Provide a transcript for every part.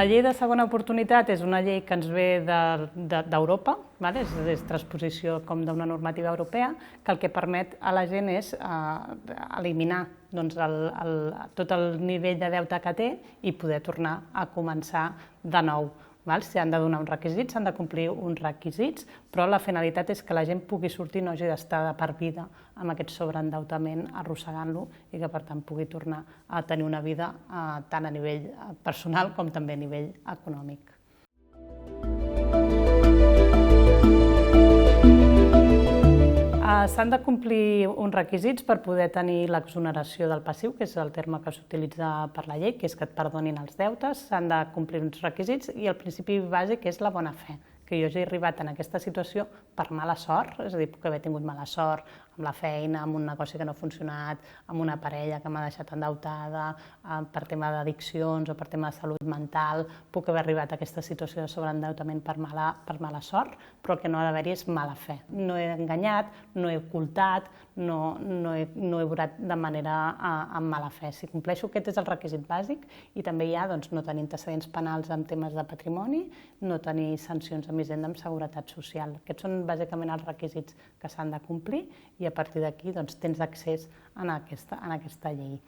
La llei de segona oportunitat és una llei que ens ve d'Europa, és transposició com d'una normativa europea, que el que permet a la gent és eliminar tot el nivell de deute que té i poder tornar a començar de nou. Si han de donar uns requisits, s'han de complir uns requisits, però la finalitat és que la gent pugui sortir i no hagi d'estar de per vida amb aquest sobreendeutament arrossegant-lo i que, per tant, pugui tornar a tenir una vida tant a nivell personal com també a nivell econòmic. S'han de complir uns requisits per poder tenir l'exoneració del passiu, que és el terme que s'utilitza per la llei, que és que et perdonin els deutes. S'han de complir uns requisits i el principi bàsic és la bona fe, que jo hagi arribat en aquesta situació per mala sort, és a dir, puc haver tingut mala sort amb la feina, amb un negoci que no ha funcionat, amb una parella que m'ha deixat endeutada, per tema d'addiccions o per tema de salut mental, puc haver arribat a aquesta situació de sobreendeutament per mala sort, però el que no ha d'haver-hi és mala fe. No he enganyat, no he ocultat, no he obrat de manera amb mala fe. Si compleixo, aquest és el requisit bàsic i també hi ha no tenir antecedents penals en temes de patrimoni, no tenir sancions amb Hisenda amb Seguretat Social. Aquests són bàsicament els requisits que s'han de complir i a partir d'aquí tens accés a aquesta llei.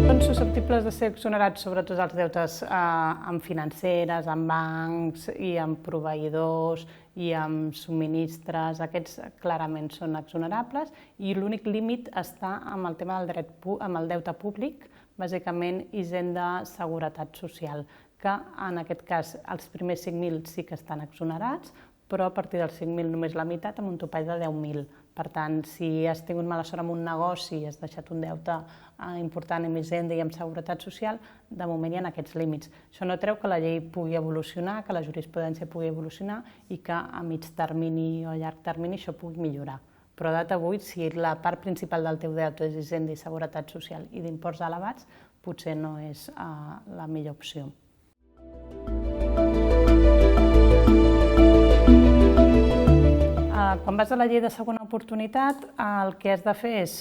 Són susceptibles de ser exonerats sobretot els deutes amb financeres, amb bancs i amb proveïdors i amb subministres. Aquests clarament són exonerables i l'únic límit està amb el tema del deute públic, bàsicament Hisenda Seguretat Social, que en aquest cas els primers 5.000 sí que estan exonerats, però a partir dels 5.000 només la meitat amb un topall de 10.000. Per tant, si has tingut mala sort amb un negoci i has deixat un deute important amb Hisenda i amb Seguretat Social, de moment hi ha aquests límits. Això no treu que la llei pugui evolucionar, que la jurisprudència pugui evolucionar i que a mig termini o a llarg termini això pugui millorar. Però a data d'avui, si la part principal del teu deute és Hisenda i Seguretat Social i d'imports elevats, potser no és la millor opció. Quan vas a la llei de segona oportunitat, el que has de fer és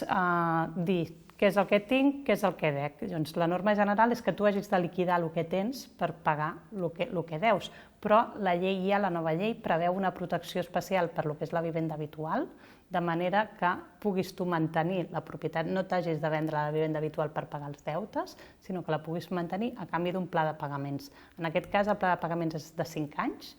dir què és el que tinc, què és el que dec. La norma general és que tu hagis de liquidar el que tens per pagar el que deus, però la nova llei preveu una protecció especial per el que és la vivenda habitual, de manera que puguis tu mantenir la propietat, no t'hagis de vendre la vivenda habitual per pagar els deutes, sinó que la puguis mantenir a canvi d'un pla de pagaments. En aquest cas, el pla de pagaments és de 5 anys,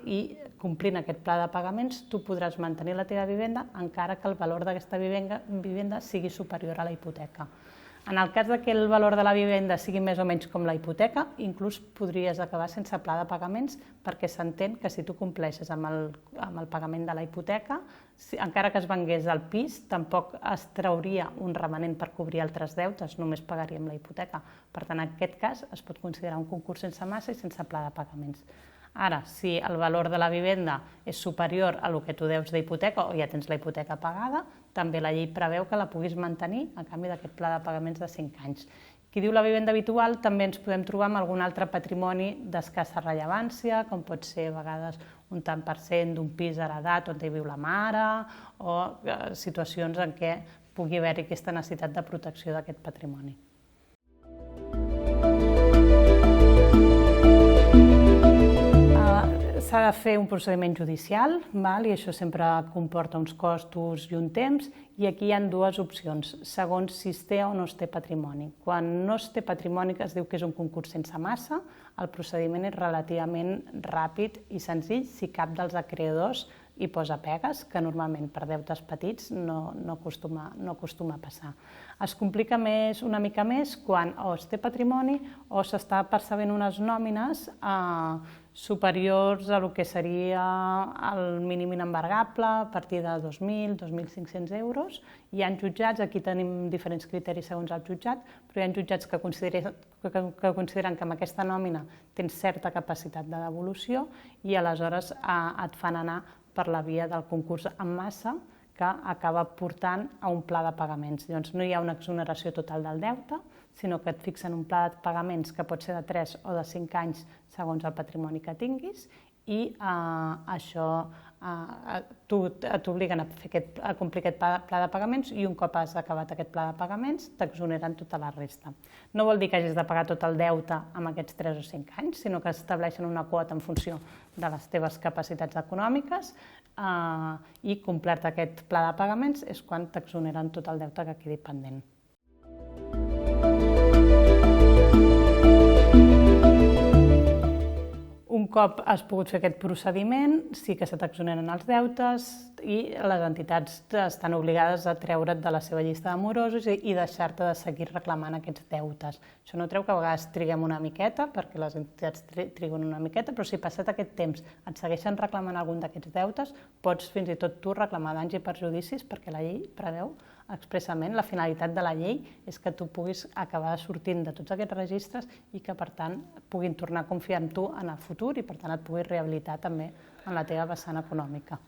i complint aquest pla de pagaments tu podràs mantenir la teva vivenda encara que el valor d'aquesta vivenda sigui superior a la hipoteca. En el cas que el valor de la vivenda sigui més o menys com la hipoteca, inclús podries acabar sense pla de pagaments perquè s'entén que si tu compleixes amb el pagament de la hipoteca, encara que es vengués el pis, tampoc es trauria un remanent per cobrir altres deutes, només pagaríem la hipoteca. Per tant, en aquest cas es pot considerar un concurs sense massa i sense pla de pagaments. Ara, si el valor de la vivenda és superior a el que tu deus d'hipoteca o ja tens la hipoteca pagada, també la llei preveu que la puguis mantenir a canvi d'aquest pla de pagaments de 5 anys. Qui diu la vivenda habitual també ens podem trobar amb algun altre patrimoni d'escassa rellevància, com pot ser a vegades un tant per cent d'un pis heredat on hi viu la mare o situacions en què pugui haver-hi aquesta necessitat de protecció d'aquest patrimoni. S'ha de fer un procediment judicial i això sempre comporta uns costos i un temps i aquí hi ha dues opcions, segons si es té o no es té patrimoni. Quan no es té patrimoni, que es diu que és un concurs sense massa, el procediment és relativament ràpid i senzill si cap dels acreedors hi posa pegues, que normalment per deutes petits no acostuma a passar. Es complica una mica més quan o es té patrimoni o s'està percebent unes nòmines superiors a el que seria el mínim inembargable a partir de 2.000, 2.500 euros. Hi ha jutjats, aquí tenim diferents criteris segons el jutjat, però hi ha jutjats que consideren que amb aquesta nòmina tens certa capacitat de devolució i aleshores et fan anar per la via del concurs en massa que acaba portant a un pla de pagaments. Llavors no hi ha una exoneració total del deute, sinó que et fixen un pla de pagaments que pot ser de 3 o de 5 anys segons el patrimoni que tinguis i això t'obliguen a complir aquest pla de pagaments i un cop has acabat aquest pla de pagaments t'exoneren tota la resta. No vol dir que hagis de pagar tot el deute en aquests 3 o 5 anys, sinó que estableixen una quota en funció de les teves capacitats econòmiques i complert aquest pla de pagaments és quan t'exoneren tot el deute que quedi pendent. Un cop has pogut fer aquest procediment, sí que se t'exoneren els deutes i les entitats estan obligades a treure't de la seva llista de morosos i deixar-te de seguir reclamant aquests deutes. Això no treu que a vegades triguem una miqueta, perquè les entitats triguen una miqueta, però si passat aquest temps et segueixen reclamant algun d'aquests deutes, pots fins i tot tu reclamar danys i perjudicis perquè la llei preveu expressament, la finalitat de la llei és que tu puguis acabar sortint de tots aquests registres i que, per tant, puguin tornar a confiar en tu en el futur i, per tant, et puguis rehabilitar també en la teva vessant econòmica.